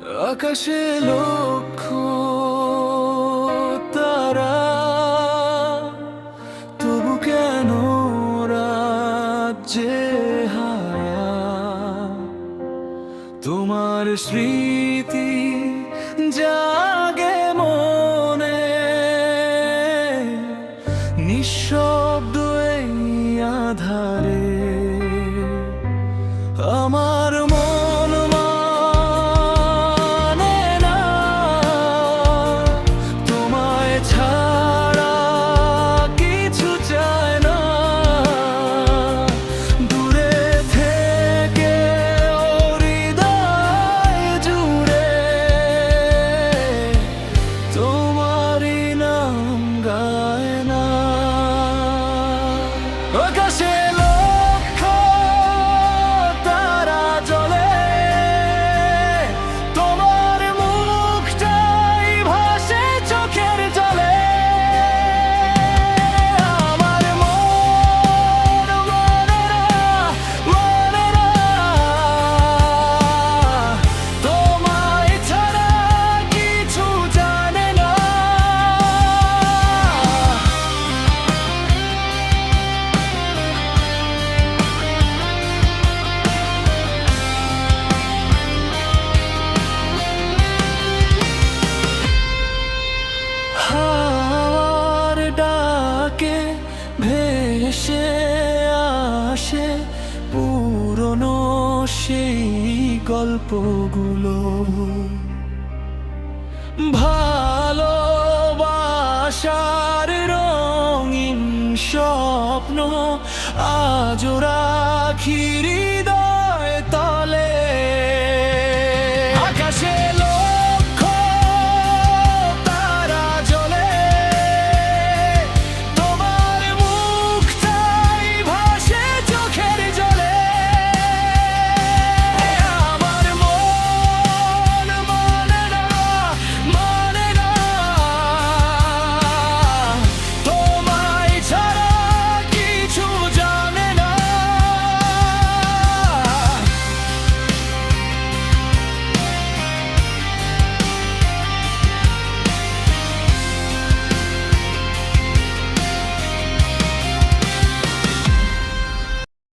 আকাশে লক্ষ তারা, তবু কেন রাজ্যে হারা? তোমার স্মৃতি জাগে মনে, নিঃশব্দ এই আধারে। আমার মন মানে না তোমায় ছাড়া, কিছু চায় না। দূরে থেকে হৃদয় জুড়ে তোমারই নাম গায় না। আকাশে লক্ষ তারা জ্বলে, তোমার মুখটাই ভাসে চোখের জলে। আমার মন মানে না তোমায় ছাড়া, কিছু জানে না। হাওয়ার ডাকে ভেসে আসে পুরনো সেই গল্পগুলো। ভালোবাসার রঙিন স্বপ্ন আজও রাখি